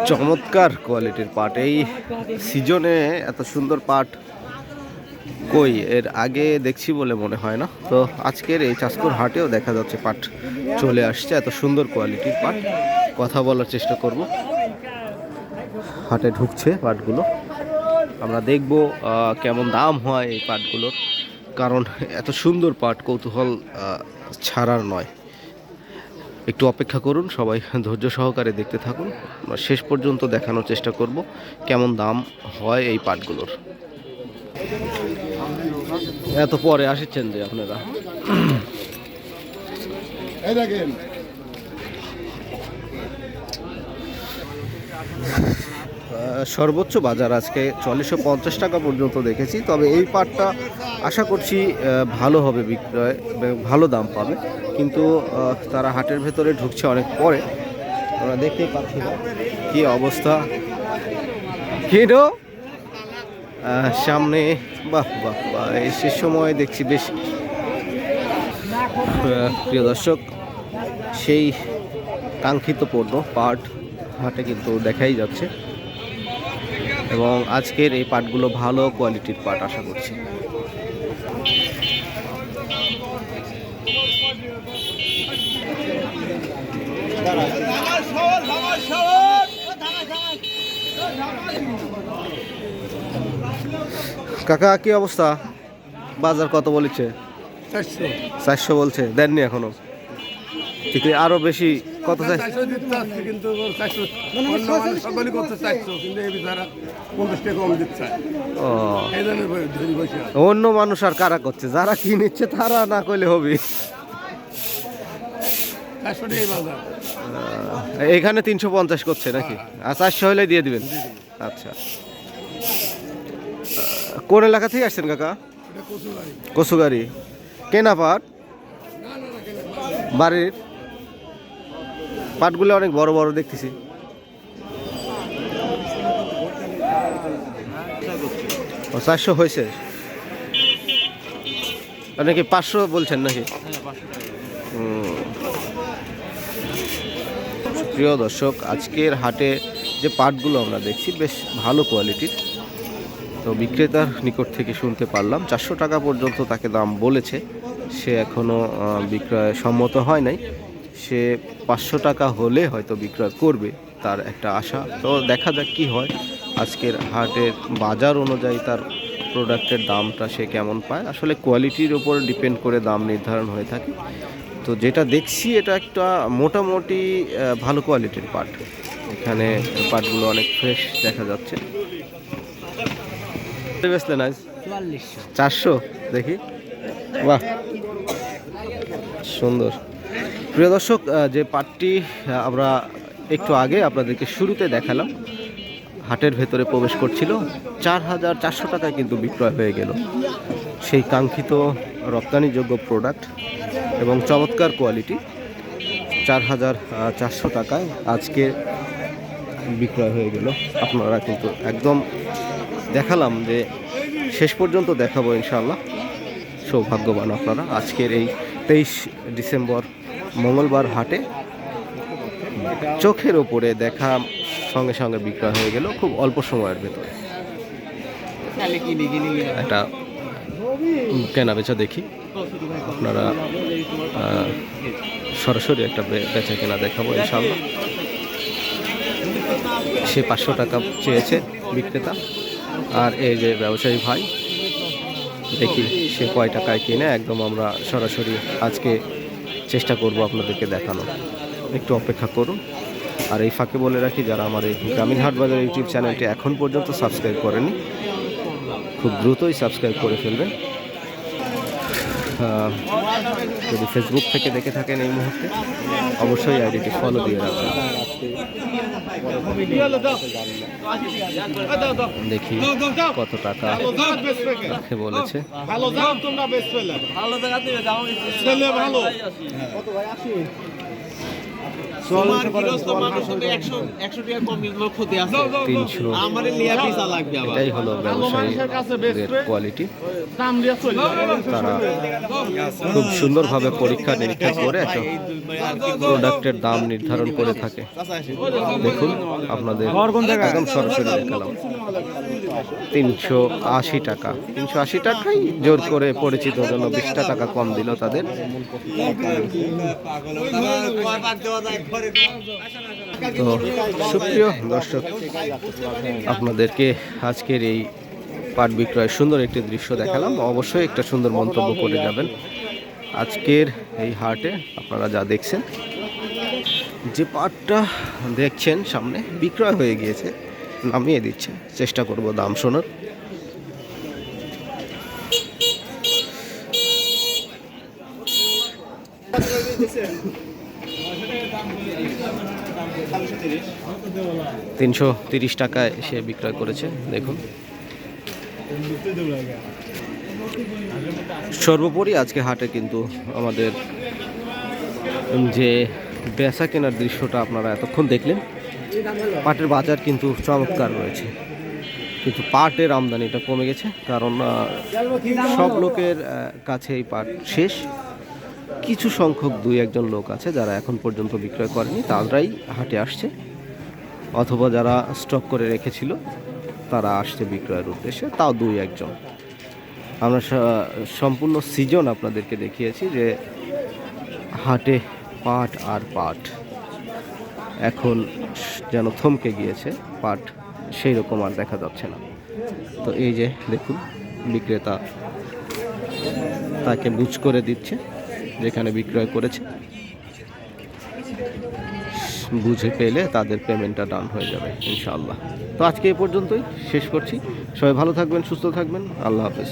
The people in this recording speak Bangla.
চমৎকার কোয়ালিটির পাট, এই সিজনে এত সুন্দর পাট কই এর আগে দেখছি বলে মনে হয় না। তো আজকের এই চাঁচপুর হাটেও দেখা যাচ্ছে পাট চলে আসছে, এত সুন্দর কোয়ালিটির পাট। কথা বলার চেষ্টা করব, হাটে ঢুকছে পাটগুলো, আমরা দেখব কেমন দাম হয় এই পাটগুলোর, কারণ এত সুন্দর পাট কৌতূহল ছাড়ার নয়। একটু অপেক্ষা করুন, সবাই ধৈর্য সহকারে দেখতে থাকুন, শেষ পর্যন্ত দেখানোর চেষ্টা করব কেমন দাম হয় এই পাটগুলোর। এত পরে আসছেন যে আপনারা, সর্বোচ্চ বাজার আজকে ৪৫০ টাকা পর্যন্ত দেখেছি। তবে এই পাটটা আশা করছি ভালো হবে বিক্রয়, ভালো দাম পাবে, কিন্তু তারা হাটের ভেতরে ঢুকছে অনেক পরে, আমরা দেখতেই পাচ্ছি না কি অবস্থা। কিন্তু সামনে বাহ বাহ বাহ, এই শেষ সময় দেখছি বেশ। প্রিয় দর্শক, সেই কাঙ্ক্ষিত পণ্য পাট হাটে কিন্তু দেখাই যাচ্ছে, এবং আজকের এই পাটগুলো ভালো কোয়ালিটির পাট আশা করছি। কাকা কি অবস্থা, বাজার কত বলেছে? 400 বলছে, দেননি এখনো? ঠিক আরো বেশি কত চাই? অন্য মানুষ আর কারা করছে, যারা কি নিচ্ছে তারা না করলে হবে। এখানে 350 করছে নাকি? আর 400 হলে দিয়ে দিবেন। আচ্ছা, কোন এলাকা থেকে আসছেন কাকা? কচুগাড়ি। কেনা পাট? বাড়ির পাটগুলো অনেক বড় বড় দেখতেছি। ও 400 হয়েছে, নাকি 500 বলছেন নাকি? প্রিয় দর্শক, আজকের হাটে যে পাটগুলো আমরা দেখছি বেশ ভালো কোয়ালিটির। তো বিক্রেতার নিকট থেকে শুনতে পারলাম 400 টাকা পর্যন্ত তাকে দাম বলেছে, সে এখনও বিক্রয় সম্মত হয় নাই, সে 500 টাকা হলে হয়তো বিক্রয় করবে, তার একটা আশা। তো দেখা যাক কি হয়, আজকের হাটের বাজার অনুযায়ী তার প্রোডাক্টের দামটা সে কেমন পায়। আসলে কোয়ালিটির উপর ডিপেন্ড করে দাম নির্ধারণ হয়ে থাকে। তো যেটা দেখছি এটা একটা মোটামুটি ভালো কোয়ালিটির পাট, এখানে পাটগুলো অনেক ফ্রেশ দেখা যাচ্ছে। বেচলেন আজ 400, দেখি বাহ সুন্দর। প্রিয় দর্শক, যে পাটটি আমরা একটু আগে আপনাদেরকে শুরুতে দেখালাম হাটের ভেতরে প্রবেশ করছিল, 4400 টাকায় কিন্তু বিক্রয় হয়ে গেল। সেই কাঙ্ক্ষিত রপ্তানিযোগ্য প্রোডাক্ট এবং চমৎকার কোয়ালিটি 4400 টাকায় আজকে বিক্রয় হয়ে গেল। আপনারা কিন্তু একদম দেখালাম যে শেষ পর্যন্ত দেখাবো ইনশাআল্লাহ, সৌভাগ্যবান আপনারা। আজকের এই 23 ডিসেম্বর মঙ্গলবার হাটে চোখের ওপরে দেখা সঙ্গে সঙ্গে বিক্রয় হয়ে গেল খুব অল্প সময়ের ভেতরে। একটা কেনা বেচা দেখি, আপনারা সরাসরি একটা বেচা কেনা দেখাবো ইনশাআল্লাহ। সে 500 টাকা চেয়েছে বিক্রেতা, আর এই যে ব্যবসায়ী ভাই, দেখি সে কয় টাকায় কিনে, একদম আমরা সরাসরি আজকে চেষ্টা করব আপনাদেরকে দেখানো। একটু অপেক্ষা করুন। আর এই ফাঁকে বলে রাখি, যারা আমার এই গ্রামীণ হাট বাজার ইউটিউব চ্যানেলটি এখন পর্যন্ত সাবস্ক্রাইব করেনি, খুব দ্রুতই সাবস্ক্রাইব করে ফেলবেন। যদি ফেসবুক থেকে দেখে থাকেন এই মুহূর্তে, অবশ্যই আইডিটি ফলো দিয়ে রাখবেন। দেখি কত টাকা রাখে বলেছে। এটাই হলো ব্যবসায়ী কোয়ালিটি, তারা খুব খুব সুন্দরভাবে পরীক্ষা নিরীক্ষা করে একটা প্রোডাক্টের দাম নির্ধারণ করে থাকে। দেখুন আপনাদের একদম সরাসরি দেখালাম 380 টাকা। 380 টাকাই জোর করে পরিচিত জন্য 20 টাকা কম দিল তাদের। তো সুপ্রিয় দর্শক, আপনাদেরকে আজকের এই পাট বিক্রয়ের সুন্দর একটি দৃশ্য দেখালাম। অবশ্যই একটা সুন্দর মন্তব্য করে যাবেন। আজকের এই হাটে আপনারা যা দেখছেন, যে পাটটা দেখছেন সামনে বিক্রয় হয়ে গিয়েছে, নামিয়ে দিচ্ছে, চেষ্টা করব দাম শোনার। $330 টাকায় সে বিক্রয় করেছে। দেখুন, সর্বোপরি আজকে হাটে কিন্তু আমাদের যে বেচা কেনার দৃশ্যটা আপনারা এতক্ষণ দেখলেন, পাটের বাজার কিন্তু চমৎকার রয়েছে, কিন্তু পাটের আমদানিটা কমে গেছে, কারণ সব লোকের কাছে এই পাট শেষ। কিছু সংখ্যক 2-1 লোক আছে যারা এখন পর্যন্ত বিক্রয় করেনি, তারাই হাটে আসছে, অথবা যারা স্টক করে রেখেছিল তারা আসছে বিক্রয়ের উদ্দেশ্যে, তাও 2-1 জন। আমরা সম্পূর্ণ সিজন আপনাদেরকে দেখিয়েছি যে হাটে পাট আর পাট এখন যেন থমকে গিয়েছে, পাট সেই রকম আর দেখা যাচ্ছে না। তো এই যে দেখুন, বিক্রেতা তাকে বুঝ করে দিচ্ছে যেখানে বিক্রয় করেছে, বুঝে পেলে তাদের পেমেন্টটা ডান হয়ে যাবে ইনশাআল্লাহ। তো আজকে এই পর্যন্তই শেষ করছি। সবাই ভালো থাকবেন, সুস্থ থাকবেন, আল্লাহ হাফেজ।